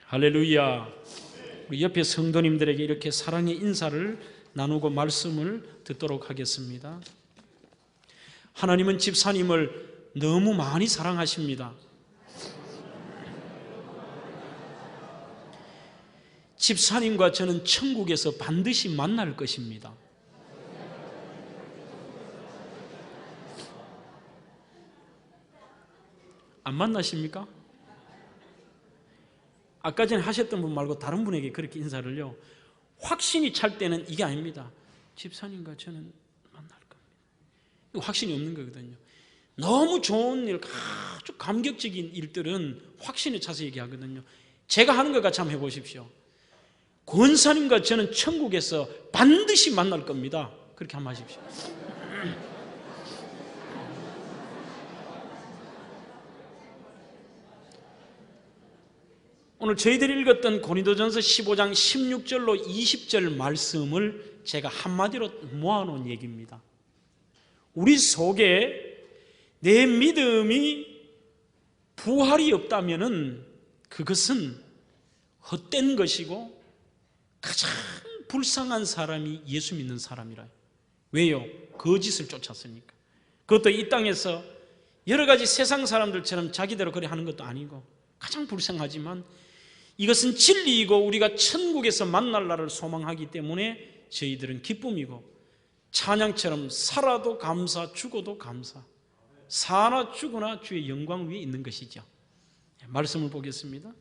할렐루야. 우리 옆에 성도님들에게 이렇게 사랑의 인사를 나누고 말씀을 듣도록 하겠습니다. 하나님은 집사님을 너무 많이 사랑하십니다. 집사님과 저는 천국에서 반드시 만날 것입니다. 안 만나십니까? 아까 전에 하셨던 분 말고 다른 분에게 그렇게 인사를요, 확신이 찰 때는 이게 아닙니다. 집사님과 저는 만날 겁니다. 이거 확신이 없는 거거든요. 너무 좋은 일, 아주 감격적인 일들은 확신에 차서 얘기하거든요. 제가 하는 것 같이 한번 해보십시오. 권사님과 저는 천국에서 반드시 만날 겁니다. 그렇게 한번 하십시오. 오늘 저희들이 읽었던 고린도전서 15장 16절로 20절 말씀을 제가 한마디로 모아놓은 얘기입니다. 우리 속에 내 믿음이 부활이 없다면 그것은 헛된 것이고 가장 불쌍한 사람이 예수 믿는 사람이라. 왜요? 거짓을 쫓았으니까. 그것도 이 땅에서 여러 가지 세상 사람들처럼 자기대로 그래 하는 것도 아니고 가장 불쌍하지만 이것은 진리이고 우리가 천국에서 만날 날을 소망하기 때문에 저희들은 기쁨이고 찬양처럼 살아도 감사, 죽어도 감사, 사나 죽으나 주의 영광 위에 있는 것이죠. 말씀을 보겠습니다.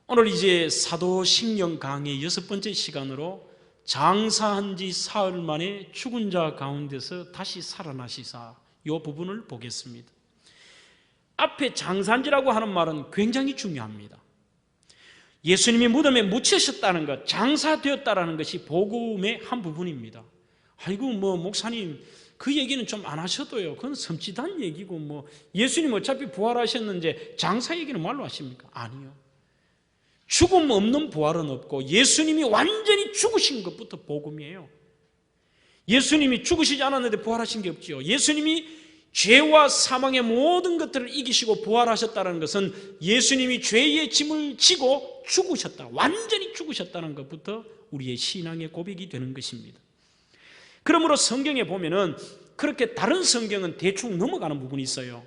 오늘 이제 사도신경 강의 6번째 시간으로 장사한 지 사흘 만에 죽은 자 가운데서 다시 살아나시사 이 부분을 보겠습니다. 앞에 장사한지라고 하는 말은 굉장히 중요합니다. 예수님이 무덤에 묻히셨다는 것, 장사되었다는 것이 복음의 한 부분입니다. 아이고 목사님 그 얘기는 좀 안 하셔도요, 그건 섬찟한 얘기고 예수님 어차피 부활하셨는데 장사 얘기는 말로 하십니까? 아니요. 죽음 없는 부활은 없고 예수님이 완전히 죽으신 것부터 복음이에요. 예수님이 죽으시지 않았는데 부활하신 게 없지요. 예수님이 죄와 사망의 모든 것들을 이기시고 부활하셨다는 것은 예수님이 죄의 짐을 지고 죽으셨다, 완전히 죽으셨다는 것부터 우리의 신앙의 고백이 되는 것입니다. 그러므로 성경에 보면은 그렇게 다른 성경은 대충 넘어가는 부분이 있어요.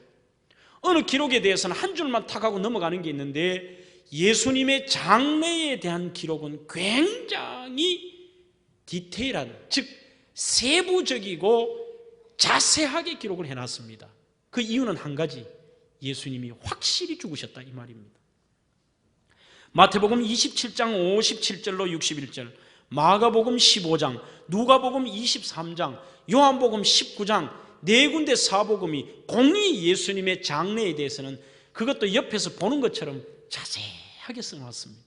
어느 기록에 대해서는 한 줄만 탁 하고 넘어가는 게 있는데 예수님의 장래에 대한 기록은 굉장히 디테일한, 즉 세부적이고 자세하게 기록을 해놨습니다. 그 이유는 한 가지, 예수님이 확실히 죽으셨다 이 말입니다. 마태복음 27장 57절로 61절, 마가복음 15장, 누가복음 23장, 요한복음 19장 네 군데 사복음이 공히 예수님의 장래에 대해서는 그것도 옆에서 보는 것처럼 자세하게 써놨습니다.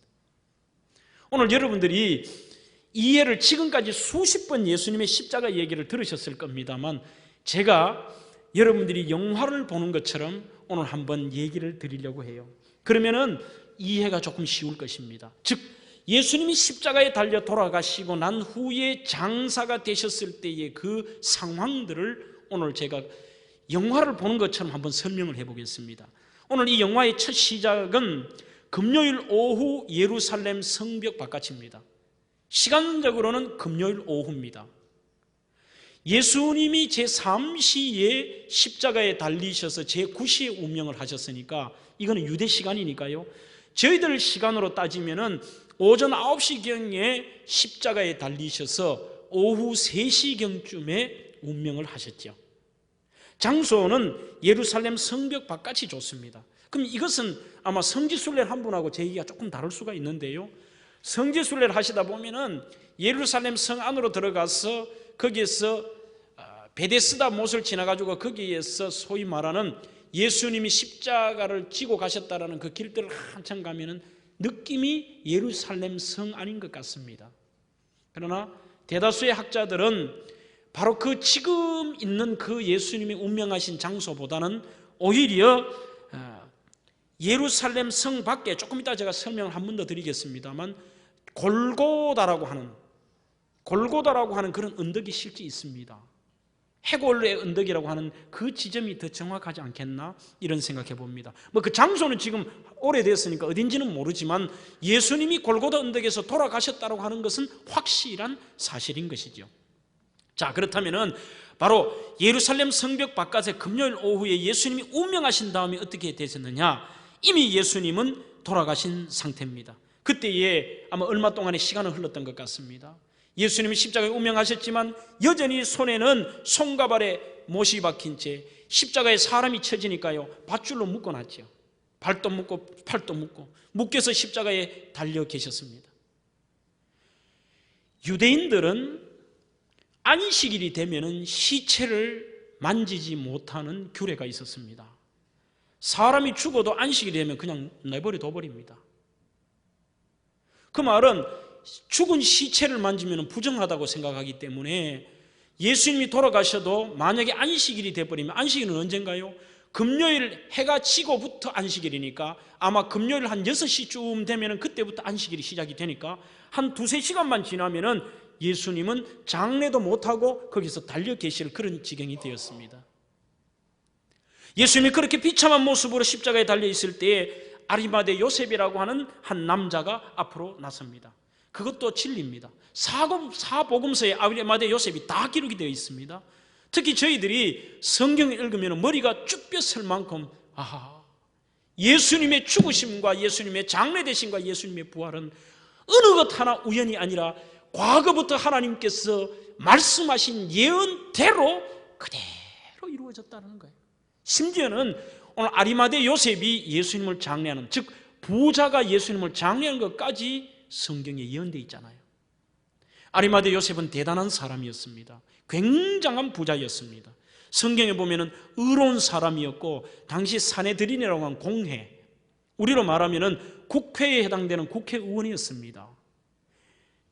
오늘 여러분들이 이해를 지금까지 수십 번 예수님의 십자가 얘기를 들으셨을 겁니다만 제가 여러분들이 영화를 보는 것처럼 오늘 한번 얘기를 드리려고 해요. 그러면은 이해가 조금 쉬울 것입니다. 즉 예수님이 십자가에 달려 돌아가시고 난 후에 장사가 되셨을 때의 그 상황들을 오늘 제가 영화를 보는 것처럼 한번 설명을 해보겠습니다. 오늘 이 영화의 첫 시작은 금요일 오후 예루살렘 성벽 바깥입니다. 시간적으로는 금요일 오후입니다. 예수님이 제3시에 십자가에 달리셔서 제9시에 운명을 하셨으니까 이거는 유대 시간이니까요, 저희들 시간으로 따지면은 오전 9시경에 십자가에 달리셔서 오후 3시경쯤에 운명을 하셨죠. 장소는 예루살렘 성벽 바깥이 좋습니다. 그럼 이것은 아마 성지순례를 한 분하고 제 얘기가 조금 다를 수가 있는데요, 성지순례를 하시다 보면은 예루살렘 성 안으로 들어가서 거기에서 베데스다 못을 지나가지고 거기에서 소위 말하는 예수님이 십자가를 지고 가셨다라는 그 길들을 한참 가면은 느낌이 예루살렘 성 안인 것 같습니다. 그러나 대다수의 학자들은 바로 그 지금 있는 그 예수님이 운명하신 장소보다는 오히려 예루살렘 성 밖에, 조금 이따 제가 설명을 한 번 더 드리겠습니다만 골고다라고 하는 그런 언덕이 실제 있습니다. 해골의 언덕이라고 하는 그 지점이 더 정확하지 않겠나 이런 생각해 봅니다. 뭐 그 장소는 지금 오래됐으니까 어딘지는 모르지만 예수님이 골고다 언덕에서 돌아가셨다고 하는 것은 확실한 사실인 것이죠. 자, 그렇다면은 바로 예루살렘 성벽 바깥에 금요일 오후에 예수님이 운명하신 다음에 어떻게 되셨느냐? 이미 예수님은 돌아가신 상태입니다. 그때에 아마 얼마 동안의 시간은 흘렀던 것 같습니다. 예수님이 십자가에 운명하셨지만 여전히 손에는 손과 발에 못이 박힌 채 십자가에 사람이 쳐지니까요, 밧줄로 묶어놨죠. 발도 묶고 팔도 묶고 묶여서 십자가에 달려 계셨습니다. 유대인들은 안식일이 되면은 시체를 만지지 못하는 규례가 있었습니다. 사람이 죽어도 안식일이 되면 그냥 내버려 둬버립니다. 그 말은 죽은 시체를 만지면 부정하다고 생각하기 때문에 예수님이 돌아가셔도 만약에 안식일이 돼버리면, 안식일은 언젠가요? 금요일 해가 지고부터 안식일이니까 아마 금요일 한 6시쯤 되면 그때부터 안식일이 시작이 되니까 한 2-3시간만 지나면은 예수님은 장례도 못하고 거기서 달려 계실 그런 지경이 되었습니다. 예수님이 그렇게 비참한 모습으로 십자가에 달려 있을 때에 아리마대 요셉이라고 하는 한 남자가 앞으로 나섭니다. 그것도 진리입니다. 사복음서에 아리마대 요셉이 다 기록이 되어 있습니다. 특히 저희들이 성경을 읽으면 머리가 쭉 뼈설 만큼 예수님의 죽으심과 예수님의 장례되심과 예수님의 부활은 어느 것 하나 우연이 아니라 과거부터 하나님께서 말씀하신 예언대로 그대로 이루어졌다는 거예요. 심지어는 오늘 아리마대 요셉이 예수님을 장례하는, 즉 부자가 예수님을 장례하는 것까지 성경에 예언되어 있잖아요. 아리마대 요셉은 대단한 사람이었습니다. 굉장한 부자였습니다. 성경에 보면은 의로운 사람이었고 당시 사내들인이라고 하는 공회, 우리로 말하면은 국회에 해당되는 국회의원이었습니다.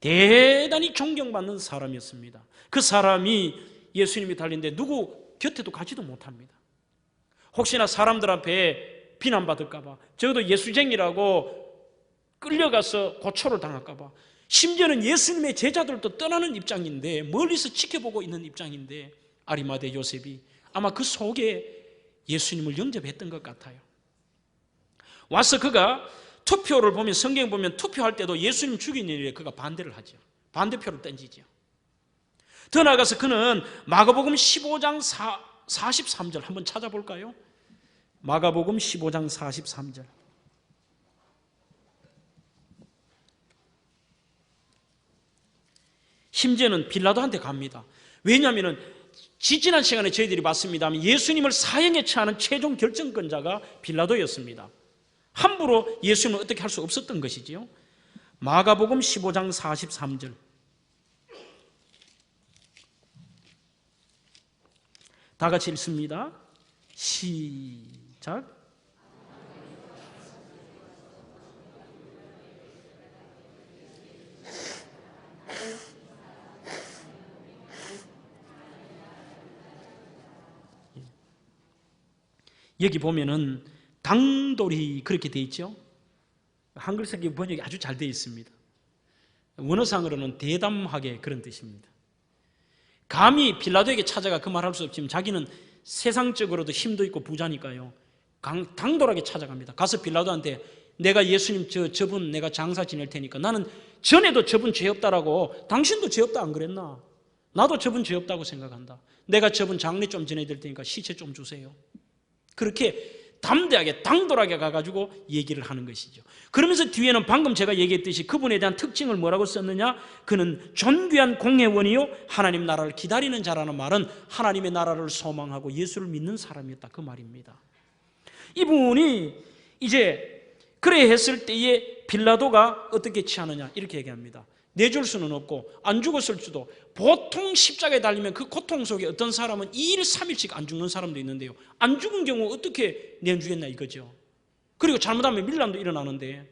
대단히 존경받는 사람이었습니다. 그 사람이 예수님이 달린데 누구 곁에도 가지도 못합니다. 혹시나 사람들 앞에 비난받을까 봐, 적어도 예수쟁이라고 끌려가서 고초를 당할까 봐, 심지어는 예수님의 제자들도 떠나는 입장인데, 멀리서 지켜보고 있는 입장인데 아리마대 요셉이 아마 그 속에 예수님을 영접했던 것 같아요. 와서 그가 투표를 보면, 성경 보면 투표할 때도 예수님 죽이는 일에 그가 반대를 하죠. 반대표를 던지죠. 더 나아가서 그는 마가복음 15장 43절 한번 찾아볼까요? 마가복음 15장 43절. 심지어는 빌라도한테 갑니다. 왜냐하면 지지난 시간에 저희들이 봤습니다만 예수님을 사형에 처하는 최종 결정권자가 빌라도였습니다. 함부로 예수님을 어떻게 할 수 없었던 것이지요. 마가복음 15장 43절. 다 같이 읽습니다. 시작. 여기 보면은 당돌이 그렇게 돼 있죠. 한글 성경 번역이 아주 잘 되어 있습니다. 원어상으로는 대담하게 그런 뜻입니다. 감히 빌라도에게 찾아가 그 말할 수 없지만 자기는 세상적으로도 힘도 있고 부자니까요, 당돌하게 찾아갑니다. 가서 빌라도한테 내가 예수님 저분 내가 장사 지낼 테니까, 나는 전에도 저분 죄 없다라고, 당신도 죄 없다 안 그랬나? 나도 저분 죄 없다고 생각한다. 내가 저분 장례 좀 지내드릴 테니까 시체 좀 주세요. 그렇게 담대하게 당돌하게 가가지고 얘기를 하는 것이죠. 그러면서 뒤에는 방금 제가 얘기했듯이 그분에 대한 특징을 뭐라고 썼느냐? 그는 존귀한 공회원이요 하나님 나라를 기다리는 자라는 말은 하나님의 나라를 소망하고 예수를 믿는 사람이었다, 그 말입니다. 이분이 이제 그래 했을 때에 빌라도가 어떻게 취하느냐 이렇게 얘기합니다. 내줄 수는 없고 안 죽었을 수도, 보통 십자가에 달리면 그 고통 속에 어떤 사람은 2일 3일씩 안 죽는 사람도 있는데요, 안 죽은 경우 어떻게 내주겠나 이거죠. 그리고 잘못하면 밀란도 일어나는데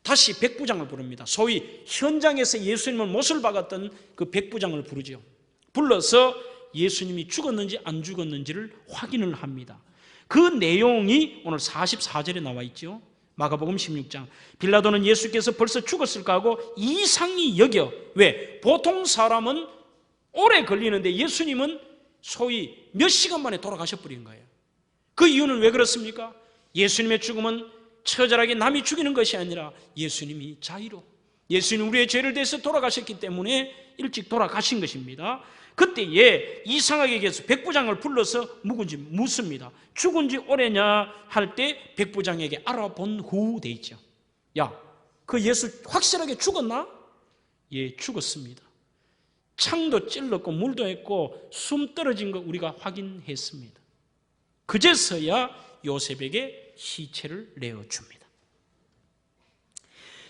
다시 백부장을 부릅니다. 소위 현장에서 예수님을 못을 박았던 그 백부장을 부르죠. 불러서 예수님이 죽었는지 안 죽었는지를 확인을 합니다. 그 내용이 오늘 44절에 나와 있죠. 마가복음 16장. 빌라도는 예수께서 벌써 죽었을까 하고 이상히 여겨. 왜? 보통 사람은 오래 걸리는데 예수님은 소위 몇 시간 만에 돌아가셔버린 거예요. 그 이유는 왜 그렇습니까? 예수님의 죽음은 처절하게 남이 죽이는 것이 아니라 예수님이 자의로, 예수님 우리의 죄를 대해서 돌아가셨기 때문에 일찍 돌아가신 것입니다. 그때에 이상하게 얘기해서 백부장을 불러서 묵은지 묻습니다. 죽은 지 오래냐 할 때 백부장에게 알아본 후 돼 있죠. 야, 그 예수 확실하게 죽었나? 예, 죽었습니다. 창도 찔렀고 물도 했고 숨 떨어진 거 우리가 확인했습니다. 그제서야 요셉에게 시체를 내어줍니다.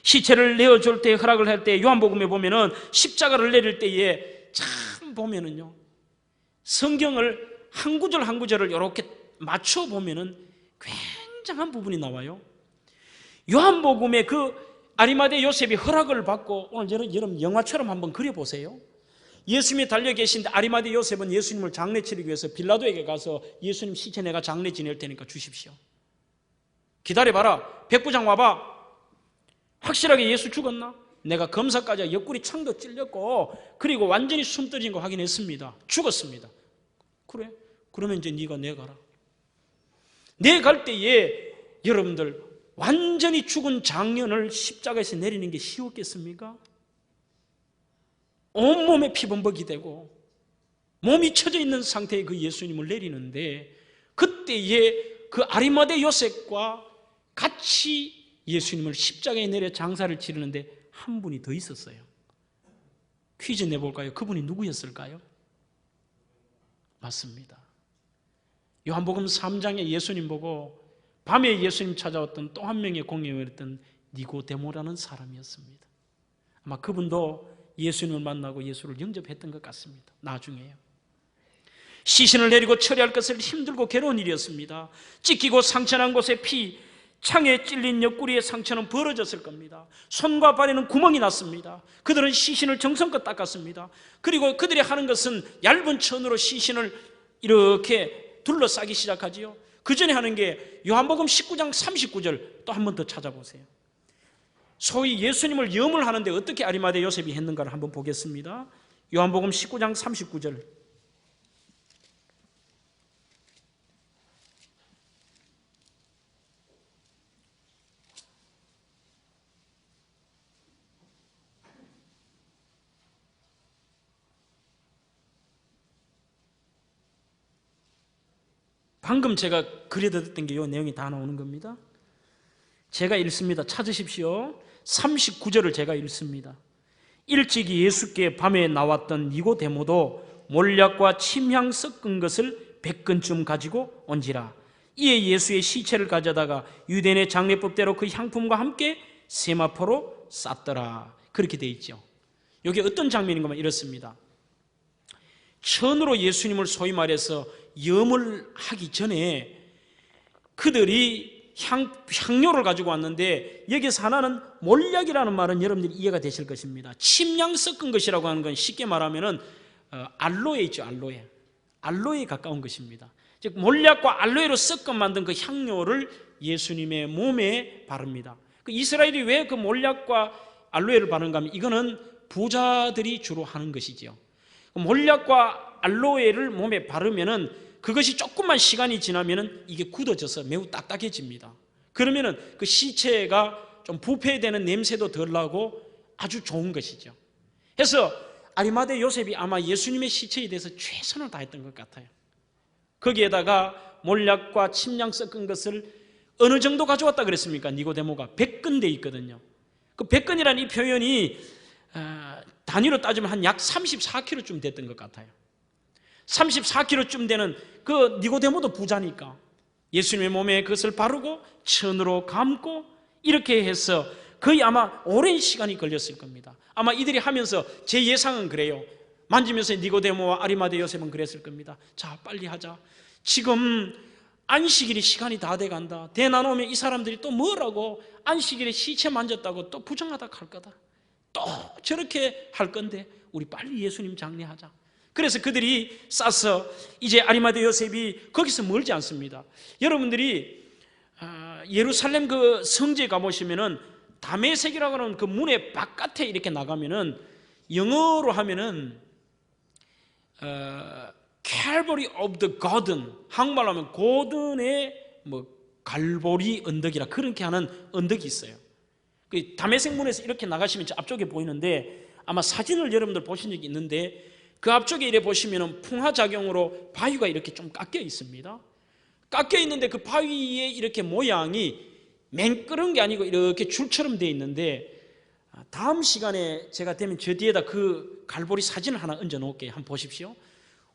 시체를 내어줄 때, 허락을 할 때 요한복음에 보면은 십자가를 내릴 때에 참 보면은요, 성경을 한 구절 한 구절을 이렇게 맞춰 보면은 굉장한 부분이 나와요. 요한복음에 그 아리마대 요셉이 허락을 받고, 오늘 여러분 영화처럼 한번 그려보세요. 예수님이 달려 계신데 아리마대 요셉은 예수님을 장례 치르기 위해서 빌라도에게 가서 예수님 시체 내가 장례 지낼 테니까 주십시오. 기다려봐라. 백부장 와봐. 확실하게 예수 죽었나? 내가 검사까지 옆구리 창도 찔렸고 그리고 완전히 숨 떨어진 거 확인했습니다. 죽었습니다. 그래? 그러면 이제 네가 내가라. 내갈 때에 여러분들 완전히 죽은 장년을 십자가에서 내리는 게 쉬웠겠습니까? 온몸에 피범벅이 되고 몸이 처져 있는 상태의 그 예수님을 내리는데, 그때에 그 아리마대 요셉과 같이 예수님을 십자가에 내려 장사를 치르는데 한 분이 더 있었어요. 퀴즈 내볼까요? 그분이 누구였을까요? 맞습니다. 요한복음 3장에 예수님 보고 밤에 예수님 찾아왔던 또 한 명의 공예였던 니고데모라는 사람이었습니다. 아마 그분도 예수님을 만나고 예수를 영접했던 것 같습니다. 나중에요. 시신을 내리고 처리할 것을 힘들고 괴로운 일이었습니다. 찢기고 상처난 곳에 피, 창에 찔린 옆구리의 상처는 벌어졌을 겁니다. 손과 발에는 구멍이 났습니다. 그들은 시신을 정성껏 닦았습니다. 그리고 그들이 하는 것은 얇은 천으로 시신을 이렇게 둘러싸기 시작하지요. 그 전에 하는 게 요한복음 19장 39절 또 한 번 더 찾아보세요. 소위 예수님을 염을 하는데 어떻게 아리마대 요셉이 했는가를 한번 보겠습니다. 요한복음 19장 39절. 방금 제가 그려드렸던 게 이 내용이 다 나오는 겁니다. 제가 읽습니다. 찾으십시오. 39절을 제가 읽습니다. 일찍이 예수께 밤에 나왔던 니고데모도 몰약과 침향 섞은 것을 100근쯤 가지고 온지라. 이에 예수의 시체를 가져다가 유대인의 장례법대로 그 향품과 함께 세마포로 쌌더라. 그렇게 돼 있죠. 여기 어떤 장면인가 이렇습니다. 천으로 예수님을 소위 말해서 염을 하기 전에 그들이 향료를 가지고 왔는데, 여기서 하나는 몰약이라는 말은 여러분들이 이해가 되실 것입니다. 침향 섞은 것이라고 하는 건 쉽게 말하면은 알로에 있죠. 알로에에 가까운 것입니다. 즉 몰약과 알로에로 섞어 만든 그 향료를 예수님의 몸에 바릅니다. 그 이스라엘이 왜 그 몰약과 알로에를 바르는가 하면 이거는 부자들이 주로 하는 것이죠. 몰약과 알로에를 몸에 바르면은 그것이 조금만 시간이 지나면은 이게 굳어져서 매우 딱딱해집니다. 그러면은 그 시체가 좀 부패되는 냄새도 덜 나고 아주 좋은 것이죠. 그래서 아리마대 요셉이 아마 예수님의 시체에 대해서 최선을 다했던 것 같아요. 거기에다가 몰약과 침향 섞은 것을 어느 정도 가져왔다 그랬습니까? 니고데모가 100근 돼 있거든요. 그 100근이라는 이 표현이 단위로 따지면 한 약 34kg쯤 됐던 것 같아요. 34kg쯤 되는 그 니고데모도 부자니까 예수님의 몸에 그것을 바르고 천으로 감고 이렇게 해서 거의 아마 오랜 시간이 걸렸을 겁니다. 아마 이들이 하면서 제 예상은 그래요. 만지면서 니고데모와 아리마대 요셉은 그랬을 겁니다. 자, 빨리 하자. 지금 안식일이 시간이 다 돼간다. 대나놓으면 이 사람들이 또 뭐라고 안식일에 시체 만졌다고 또 부정하다 할 거다. 또 저렇게 할 건데 우리 빨리 예수님 장례하자. 그래서 그들이 싸서 이제 아리마대 요셉이 거기서 멀지 않습니다. 여러분들이 예루살렘 그 성지에 가보시면은 다메섹이라고 하는 그 문의 바깥에 이렇게 나가면은 영어로 하면은 Calvary of the Garden, 한국말로 하면 고든의 갈보리 언덕이라 그렇게 하는 언덕이 있어요. 그 담에색문에서 이렇게 나가시면 저 앞쪽에 보이는데 아마 사진을 여러분들 보신 적이 있는데 그 앞쪽에 이래 보시면 풍화작용으로 바위가 이렇게 좀 깎여 있습니다. 깎여 있는데 그 바위의 이렇게 모양이 맹끄러운 게 아니고 이렇게 줄처럼 되어 있는데 다음 시간에 제가 되면 저 뒤에다 그 갈보리 사진을 하나 얹어 놓을게요. 한번 보십시오.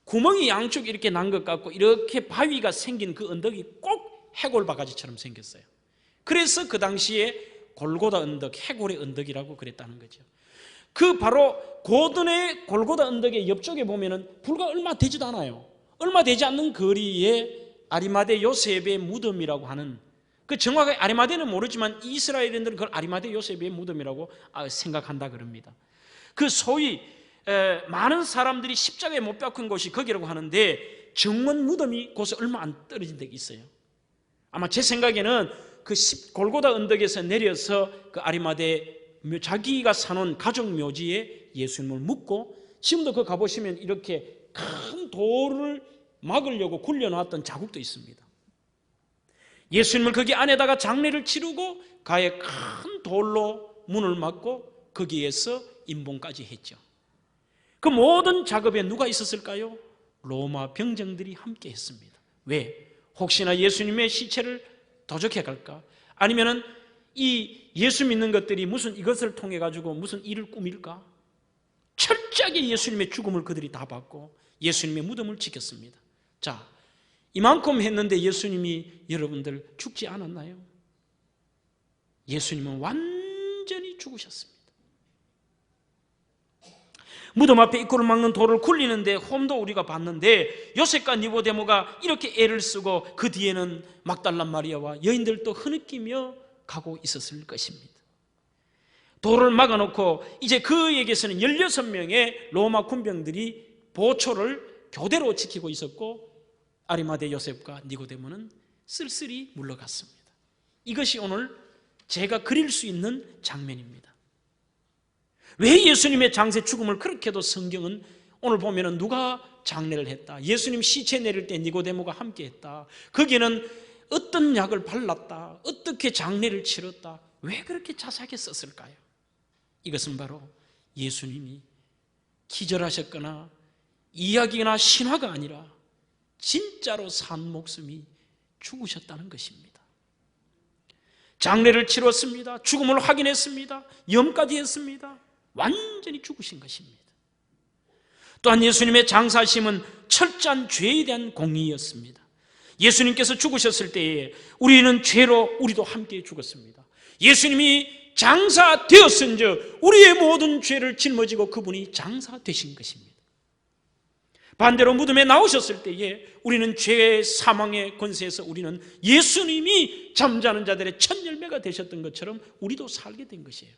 구멍이 양쪽에 이렇게 난 것 같고 이렇게 바위가 생긴 그 언덕이 꼭 해골 바가지처럼 생겼어요. 그래서 그 당시에 골고다 언덕, 해골의 언덕이라고 그랬다는 거죠. 그 바로 고든의 골고다 언덕의 옆쪽에 보면은 불과 얼마 되지도 않아요. 얼마 되지 않는 거리에 아리마대 요셉의 무덤이라고 하는, 그 정확하게 아리마대는 모르지만 이스라엘인들은 그걸 아리마대 요셉의 무덤이라고 생각한다 그럽니다. 그 소위 많은 사람들이 십자가에 못 박힌 곳이 거기라고 하는데 정원 무덤이 곳에 얼마 안 떨어진 데 있어요. 아마 제 생각에는 그 골고다 언덕에서 내려서 그 아리마대 자기가 사놓은 가족 묘지에 예수님을 묻고, 지금도 그 가보시면 이렇게 큰 돌을 막으려고 굴려놨던 자국도 있습니다. 예수님을 거기 안에다가 장례를 치르고 가에 큰 돌로 문을 막고 거기에서 임봉까지 했죠. 그 모든 작업에 누가 있었을까요? 로마 병정들이 함께 했습니다. 왜? 혹시나 예수님의 시체를 도적해 갈까? 아니면은 이 예수 믿는 것들이 무슨 이것을 통해 가지고 무슨 일을 꾸밀까? 철저하게 예수님의 죽음을 그들이 다 받고 예수님의 무덤을 지켰습니다. 자, 이만큼 했는데 예수님이 여러분들 죽지 않았나요? 예수님은 완전히 죽으셨습니다. 무덤 앞에 입구를 막는 돌을 굴리는데 홈도 우리가 봤는데 요셉과 니고데모가 이렇게 애를 쓰고 그 뒤에는 막달라 마리아와 여인들도 흐느끼며 가고 있었을 것입니다. 돌을 막아놓고 이제 그에게서는 16명의 로마 군병들이 보초를 교대로 지키고 있었고 아리마대 요셉과 니고데모는 쓸쓸히 물러갔습니다. 이것이 오늘 제가 그릴 수 있는 장면입니다. 왜 예수님의 장세 죽음을 그렇게도 성경은 오늘 보면은 누가 장례를 했다, 예수님 시체 내릴 때 니고데모가 함께 했다, 거기는 어떤 약을 발랐다, 어떻게 장례를 치렀다, 왜 그렇게 자세하게 썼을까요? 이것은 바로 예수님이 기절하셨거나 이야기나 신화가 아니라 진짜로 산 목숨이 죽으셨다는 것입니다. 장례를 치렀습니다. 죽음을 확인했습니다. 염까지 했습니다. 완전히 죽으신 것입니다. 또한 예수님의 장사심은 철저한 죄에 대한 공의였습니다. 예수님께서 죽으셨을 때에 우리는 죄로 우리도 함께 죽었습니다. 예수님이 장사되었은즉 우리의 모든 죄를 짊어지고 그분이 장사되신 것입니다. 반대로 무덤에 나오셨을 때에 우리는 죄의 사망의 권세에서 우리는 예수님이 잠자는 자들의 첫 열매가 되셨던 것처럼 우리도 살게 된 것이에요.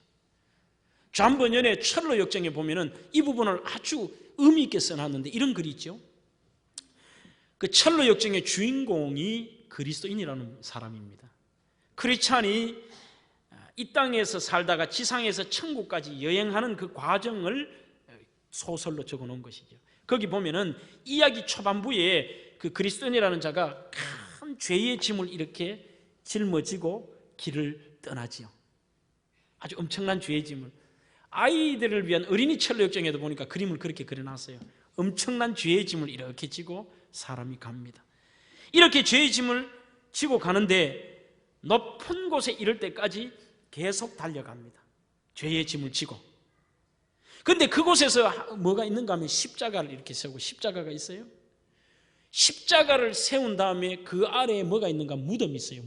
잠번연의 철로 역정에 보면은 이 부분을 아주 의미 있게 써놨는데 이런 글이 있죠. 그 철로 역정의 주인공이 그리스도인이라는 사람입니다. 크리스찬이 이 땅에서 살다가 지상에서 천국까지 여행하는 그 과정을 소설로 적어놓은 것이죠. 거기 보면은 이야기 초반부에 그 그리스도인이라는 자가 큰 죄의 짐을 이렇게 짊어지고 길을 떠나지요. 아주 엄청난 죄의 짐을, 아이들을 위한 어린이 철로 역정에도 보니까 그림을 그렇게 그려놨어요. 엄청난 죄의 짐을 이렇게 지고 사람이 갑니다. 이렇게 죄의 짐을 지고 가는데 높은 곳에 이를 때까지 계속 달려갑니다. 죄의 짐을 지고. 그런데 그곳에서 뭐가 있는가 하면 십자가를 이렇게 세우고, 십자가가 있어요. 십자가를 세운 다음에 그 아래에 뭐가 있는가? 무덤이 있어요.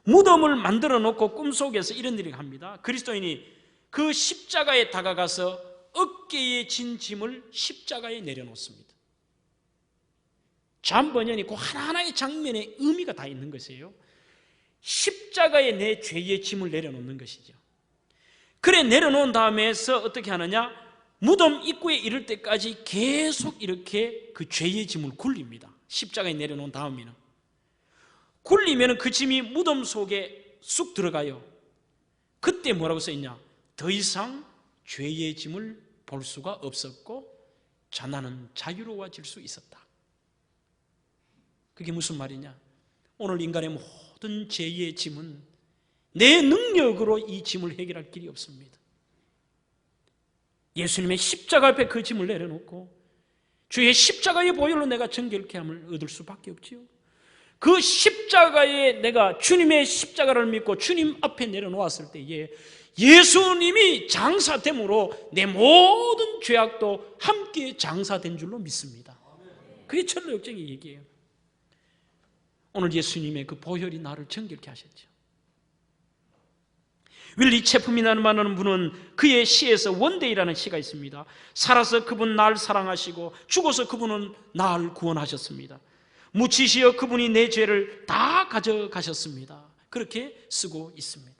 무덤을 만들어 놓고 꿈속에서 이런 일을 합니다. 그리스도인이 그 십자가에 다가가서 어깨에 진 짐을 십자가에 내려놓습니다. 잠번연이 그 하나하나의 장면에 의미가 다 있는 것이에요. 십자가에 내 죄의 짐을 내려놓는 것이죠. 그래 내려놓은 다음에서 어떻게 하느냐? 무덤 입구에 이를 때까지 계속 이렇게 그 죄의 짐을 굴립니다. 십자가에 내려놓은 다음에는 굴리면 그 짐이 무덤 속에 쑥 들어가요. 그때 뭐라고 써있냐? 더 이상 죄의 짐을 볼 수가 없었고 나는 자유로워질 수 있었다. 그게 무슨 말이냐? 오늘 인간의 모든 죄의 짐은 내 능력으로 이 짐을 해결할 길이 없습니다. 예수님의 십자가 앞에 그 짐을 내려놓고 주의 십자가의 보혈로 내가 정결케 함을 얻을 수밖에 없지요. 그 십자가에 내가 주님의 십자가를 믿고 주님 앞에 내려놓았을 때에 예수님이 장사됨으로 내 모든 죄악도 함께 장사된 줄로 믿습니다. 그게 철로역정의 얘기예요. 오늘 예수님의 그 보혈이 나를 정결케 하셨죠. 윌리 체프민이라는 말하는 분은 그의 시에서 원데이라는 시가 있습니다. 살아서 그분 날 사랑하시고 죽어서 그분은 날 구원하셨습니다. 묻히시어 그분이 내 죄를 다 가져가셨습니다. 그렇게 쓰고 있습니다.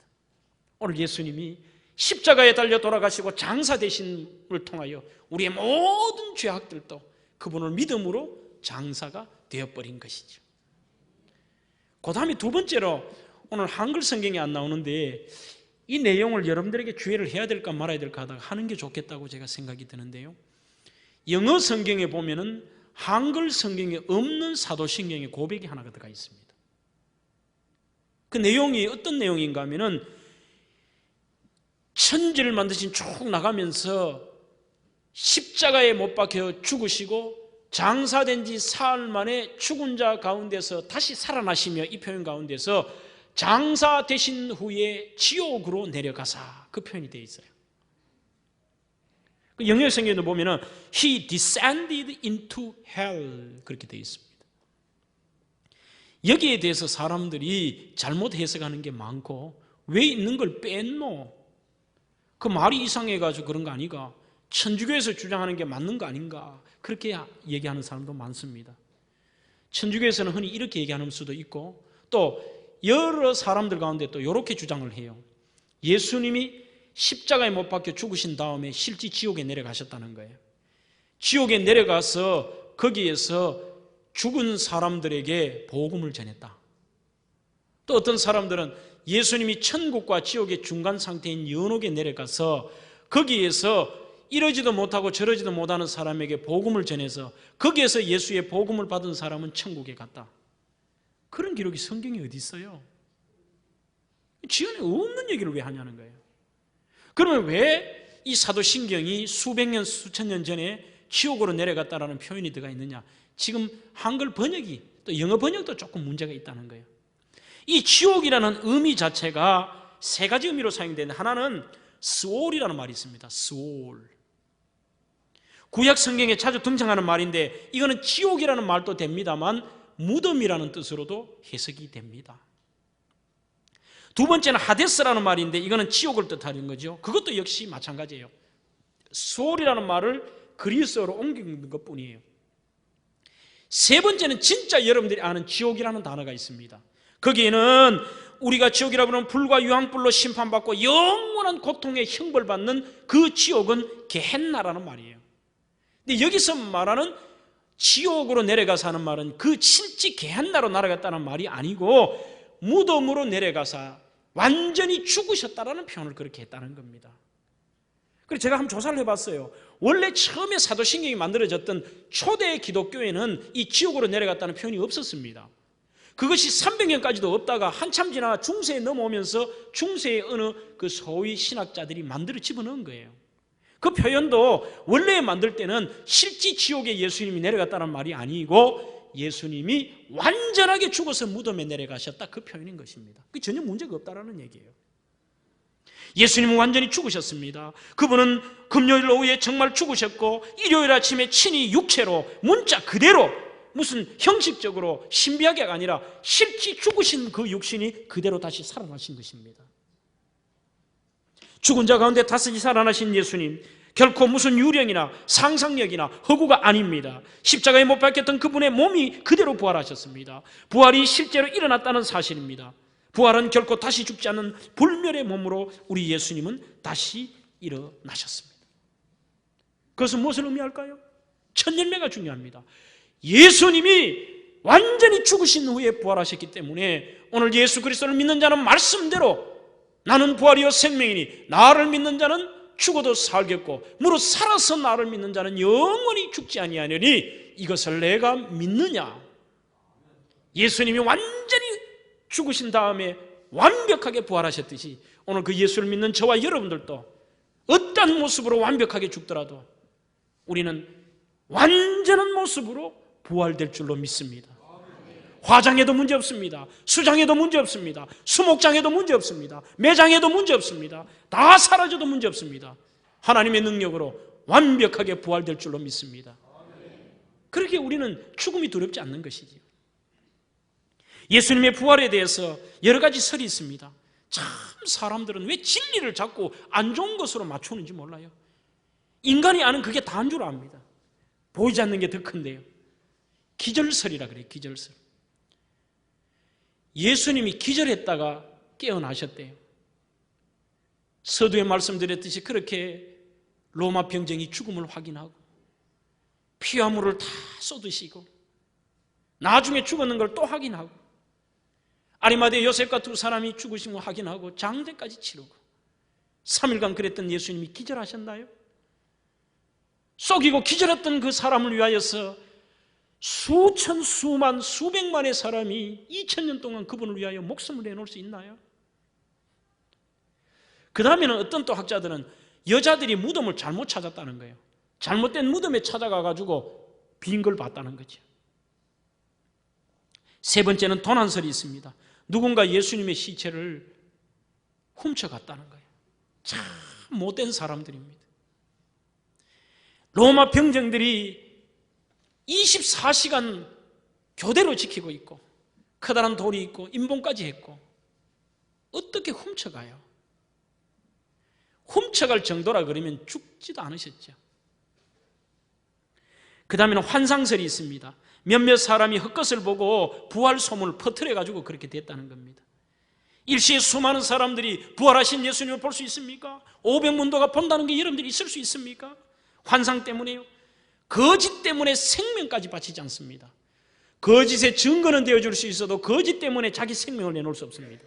오늘 예수님이 십자가에 달려 돌아가시고 장사 되심을 통하여 우리의 모든 죄악들도 그분을 믿음으로 장사가 되어버린 것이죠. 그 다음에 두 번째로 오늘 한글 성경이 안 나오는데 이 내용을 여러분들에게 주의를 해야 될까 말아야 될까 하다가 하는 게 좋겠다고 제가 생각이 드는데요. 영어 성경에 보면은 한글 성경에 없는 사도신경의 고백이 하나가 들어가 있습니다. 그 내용이 어떤 내용인가 하면은 천지를 만드신 쭉 나가면서 십자가에 못 박혀 죽으시고 장사된 지 사흘 만에 죽은 자 가운데서 다시 살아나시며 이 표현 가운데서 장사되신 후에 지옥으로 내려가사 그 표현이 되어 있어요. 그 영어 성경에도 보면은 He descended into hell 그렇게 되어 있습니다. 여기에 대해서 사람들이 잘못 해석하는 게 많고 왜 있는 걸 뺐노? 그 말이 이상해가지고 그런 거 아닌가? 천주교에서 주장하는 게 맞는 거 아닌가? 그렇게 얘기하는 사람도 많습니다. 천주교에서는 흔히 이렇게 얘기하는 수도 있고 또 여러 사람들 가운데 또 이렇게 주장을 해요. 예수님이 십자가에 못 박혀 죽으신 다음에 실제 지옥에 내려가셨다는 거예요. 지옥에 내려가서 거기에서 죽은 사람들에게 복음을 전했다. 또 어떤 사람들은 예수님이 천국과 지옥의 중간 상태인 연옥에 내려가서 거기에서 이러지도 못하고 저러지도 못하는 사람에게 복음을 전해서 거기에서 예수의 복음을 받은 사람은 천국에 갔다. 그런 기록이 성경에 어디 있어요? 지연에 없는 얘기를 왜 하냐는 거예요. 그러면 왜 이 사도신경이 수백 년, 수천 년 전에 지옥으로 내려갔다라는 표현이 들어가 있느냐? 지금 한글 번역이 또 영어 번역도 조금 문제가 있다는 거예요. 이 지옥이라는 의미 자체가 세 가지 의미로 사용되는데 하나는 스올이라는 말이 있습니다. 스올. 구약 성경에 자주 등장하는 말인데 이거는 지옥이라는 말도 됩니다만 무덤이라는 뜻으로도 해석이 됩니다. 두 번째는 하데스라는 말인데 이거는 지옥을 뜻하는 거죠. 그것도 역시 마찬가지예요. 스올이라는 말을 그리스어로 옮긴 것뿐이에요. 세 번째는 진짜 여러분들이 아는 지옥이라는 단어가 있습니다. 거기에는 우리가 지옥이라고 하면 불과 유황불로 심판받고 영원한 고통에 형벌받는 그 지옥은 게헨나라는 말이에요. 근데 여기서 말하는 지옥으로 내려가서 하는 말은 그 실제 게헨나로 날아갔다는 말이 아니고 무덤으로 내려가서 완전히 죽으셨다라는 표현을 그렇게 했다는 겁니다. 그래서 제가 한번 조사를 해봤어요. 원래 처음에 사도신경이 만들어졌던 초대 기독교에는 이 지옥으로 내려갔다는 표현이 없었습니다. 그것이 300년까지도 없다가 한참 지나 중세에 넘어오면서 중세의 어느 그 소위 신학자들이 만들어 집어넣은 거예요. 그 표현도 원래 만들 때는 실제 지옥에 예수님이 내려갔다는 말이 아니고 예수님이 완전하게 죽어서 무덤에 내려가셨다 그 표현인 것입니다. 그게 전혀 문제가 없다라는 얘기예요. 예수님은 완전히 죽으셨습니다. 그분은 금요일 오후에 정말 죽으셨고 일요일 아침에 친히 육체로 문자 그대로 무슨 형식적으로 신비하게 아니라 실제 죽으신 그 육신이 그대로 다시 살아나신 것입니다. 죽은 자 가운데 다시 살아나신 예수님 결코 무슨 유령이나 상상력이나 허구가 아닙니다. 십자가에 못 박혔던 그분의 몸이 그대로 부활하셨습니다. 부활이 실제로 일어났다는 사실입니다. 부활은 결코 다시 죽지 않는 불멸의 몸으로 우리 예수님은 다시 일어나셨습니다. 그것은 무엇을 의미할까요? 첫 열매가 중요합니다. 예수님이 완전히 죽으신 후에 부활하셨기 때문에 오늘 예수 그리스도를 믿는 자는 말씀대로 나는 부활이요 생명이니 나를 믿는 자는 죽어도 살겠고 무릇 살아서 나를 믿는 자는 영원히 죽지 아니하느니 이것을 내가 믿느냐. 예수님이 완전히 죽으신 다음에 완벽하게 부활하셨듯이 오늘 그 예수를 믿는 저와 여러분들도 어떤 모습으로 완벽하게 죽더라도 우리는 완전한 모습으로 부활될 줄로 믿습니다. 화장에도 문제 없습니다. 수장에도 문제 없습니다. 수목장에도 문제 없습니다. 매장에도 문제 없습니다. 다 사라져도 문제 없습니다. 하나님의 능력으로 완벽하게 부활될 줄로 믿습니다. 그렇게 우리는 죽음이 두렵지 않는 것이지요. 예수님의 부활에 대해서 여러 가지 설이 있습니다. 참 사람들은 왜 진리를 자꾸 안 좋은 것으로 맞추는지 몰라요. 인간이 아는 그게 다인 줄 압니다. 보이지 않는 게 더 큰데요. 기절설이라 그래요. 기절설. 예수님이 기절했다가 깨어나셨대요. 서두에 말씀드렸듯이 그렇게 로마 병정이 죽음을 확인하고 피와 물을 다 쏟으시고 나중에 죽었는 걸 또 확인하고 아리마대 요셉과 두 사람이 죽으신 걸 확인하고 장례까지 치르고 3일간 그랬던 예수님이 기절하셨나요? 속이고 기절했던 그 사람을 위하여서 수천, 수만, 수백만의 사람이 2000년 동안 그분을 위하여 목숨을 내놓을 수 있나요? 그 다음에는 어떤 또 학자들은 여자들이 무덤을 잘못 찾았다는 거예요. 잘못된 무덤에 찾아가가지고 빈 걸 봤다는 거죠. 세 번째는 도난설이 있습니다. 누군가 예수님의 시체를 훔쳐갔다는 거예요. 참 못된 사람들입니다. 로마 병정들이 24시간 교대로 지키고 있고 커다란 돌이 있고 임봉까지 했고 어떻게 훔쳐가요? 훔쳐갈 정도라 그러면 죽지도 않으셨죠. 그 다음에는 환상설이 있습니다. 몇몇 사람이 헛것을 보고 부활 소문을 퍼뜨려가지고 그렇게 됐다는 겁니다. 일시에 수많은 사람들이 부활하신 예수님을 볼 수 있습니까? 500문도가 본다는 게 여러분들이 있을 수 있습니까? 환상 때문에요. 거짓 때문에 생명까지 바치지 않습니다. 거짓의 증거는 되어줄 수 있어도 거짓 때문에 자기 생명을 내놓을 수 없습니다.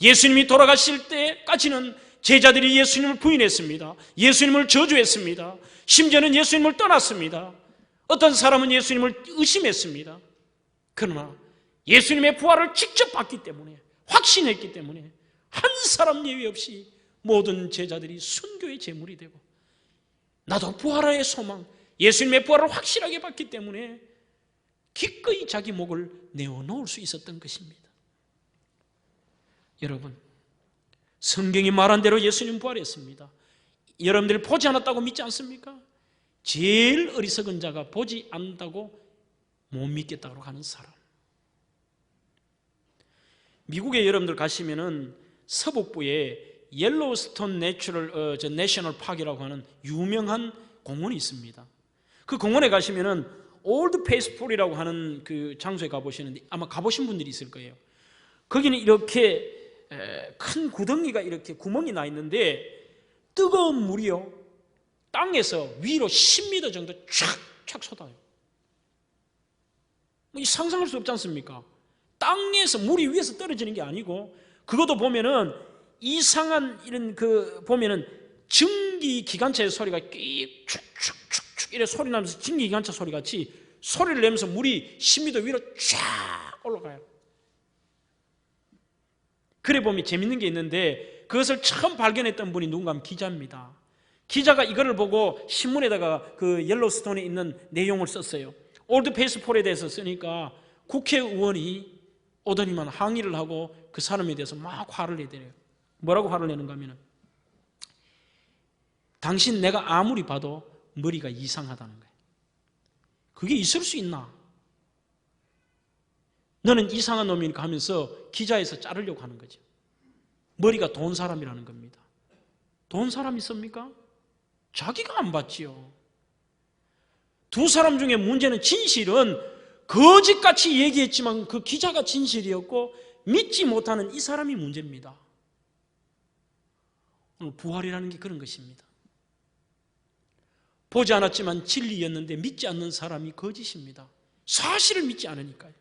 예수님이 돌아가실 때까지는 제자들이 예수님을 부인했습니다. 예수님을 저주했습니다. 심지어는 예수님을 떠났습니다. 어떤 사람은 예수님을 의심했습니다. 그러나 예수님의 부활을 직접 봤기 때문에 확신했기 때문에 한 사람 예외 없이 모든 제자들이 순교의 제물이 되고 나도 부활의 소망, 예수님의 부활을 확실하게 봤기 때문에 기꺼이 자기 목을 내어놓을 수 있었던 것입니다. 여러분, 성경이 말한 대로 예수님 부활했습니다. 여러분들이 보지 않았다고 믿지 않습니까? 제일 어리석은 자가 보지 않는다고 못 믿겠다고 하는 사람. 미국에 여러분들 가시면은 서북부에 옐로우스톤 내셔널 파크라고 하는 유명한 공원이 있습니다. 그 공원에 가시면은 올드 페이스풀이라고 하는 그 장소에 가보시는데 아마 가보신 분들이 있을 거예요. 거기는 이렇게 큰 구덩이가 이렇게 구멍이 나 있는데 뜨거운 물이요 땅에서 위로 10m 정도 촥촥 쏟아요. 상상할 수 없지 않습니까? 땅에서 물이 위에서 떨어지는 게 아니고 그것도 보면은 이상한 이런 그 보면은 증기 기관차의 소리가 끼 축축축축 이래 소리 나면서 증기 기관차 소리 같이 소리를 내면서 물이 10m 위로 쫙 올라가요. 그래 보면 재밌는 게 있는데 그것을 처음 발견했던 분이 누군가 하면 기자입니다. 기자가 이거를 보고 신문에다가 그 옐로스톤에 있는 내용을 썼어요. 올드 페이스풀에 대해서 쓰니까 국회의원이 오더니만 항의를 하고 그 사람에 대해서 막 화를 내더래요. 뭐라고 화를 내는가 하면은 당신 내가 아무리 봐도 머리가 이상하다는 거예요. 그게 있을 수 있나? 너는 이상한 놈이니까 하면서 기자에서 자르려고 하는 거죠. 머리가 돈 사람이라는 겁니다. 돈 사람 있습니까? 자기가 안 봤지요. 두 사람 중에 문제는 진실은 거짓같이 얘기했지만 그 기자가 진실이었고 믿지 못하는 이 사람이 문제입니다. 오늘 부활이라는 게 그런 것입니다. 보지 않았지만 진리였는데 믿지 않는 사람이 거짓입니다. 사실을 믿지 않으니까요.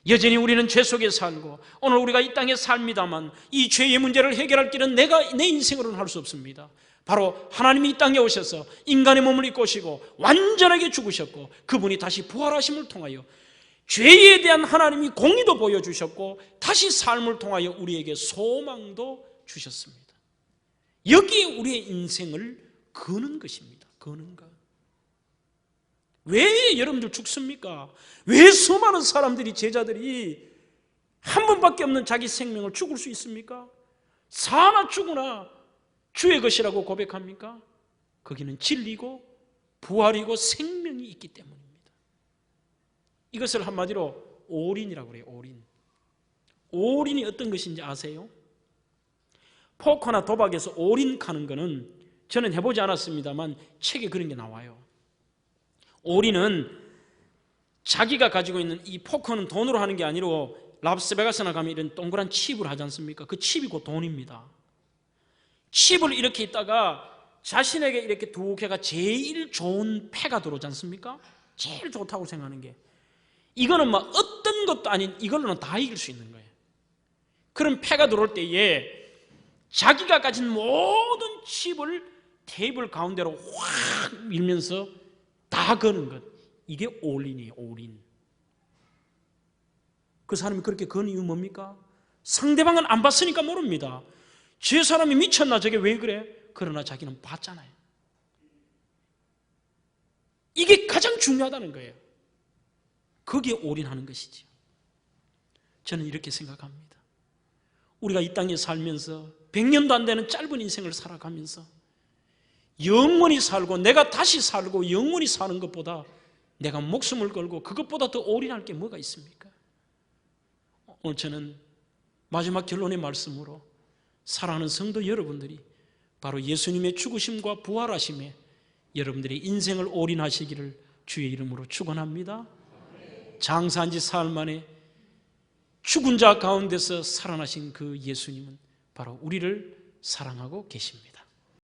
여전히 우리는 죄 속에 살고 오늘 우리가 이 땅에 삽니다만 이 죄의 문제를 해결할 길은 내 인생으로는 할 수 없습니다. 바로 하나님이 이 땅에 오셔서 인간의 몸을 입고 오시고 완전하게 죽으셨고 그분이 다시 부활하심을 통하여 죄에 대한 하나님이 공의도 보여주셨고 다시 삶을 통하여 우리에게 소망도 주셨습니다. 여기에 우리의 인생을 거는 것입니다. 거는 것. 왜 여러분들 죽습니까? 왜 수많은 사람들이, 제자들이 한 번밖에 없는 자기 생명을 죽을 수 있습니까? 사나 죽으나 주의 것이라고 고백합니까? 거기는 진리고 부활이고 생명이 있기 때문입니다. 이것을 한마디로 올인이라고 그래요. 올인. 올인이 어떤 것인지 아세요? 포커나 도박에서 올인 가는 거는 저는 해보지 않았습니다만 책에 그런 게 나와요. 올인은 자기가 가지고 있는 이 포커는 돈으로 하는 게 아니고 라스베가스나 가면 이런 동그란 칩을 하지 않습니까? 그 칩이 곧 돈입니다. 칩을 이렇게 있다가 자신에게 이렇게 두 개가 제일 좋은 패가 들어오지 않습니까? 제일 좋다고 생각하는 게 이거는 막 어떤 것도 아닌 이걸로는 다 이길 수 있는 거예요. 그런 패가 들어올 때에 자기가 가진 모든 칩을 테이블 가운데로 확 밀면서 다 거는 것, 이게 올인이에요. 올인. 그 사람이 그렇게 거는 이유 뭡니까? 상대방은 안 봤으니까 모릅니다. 저 사람이 미쳤나 저게 왜 그래? 그러나 자기는 봤잖아요. 이게 가장 중요하다는 거예요. 거기에 올인하는 것이죠. 저는 이렇게 생각합니다. 우리가 이 땅에 살면서 100년도 안 되는 짧은 인생을 살아가면서 영원히 살고 내가 다시 살고 영원히 사는 것보다 내가 목숨을 걸고 그것보다 더 올인할 게 뭐가 있습니까? 오늘 저는 마지막 결론의 말씀으로 사랑하는 성도 여러분들이 바로 예수님의 죽으심과 부활하심에 여러분들의 인생을 올인하시기를 주의 이름으로 축원합니다. 장사한 지 사흘 만에 죽은 자 가운데서 살아나신 그 예수님은 바로 우리를 사랑하고 계십니다.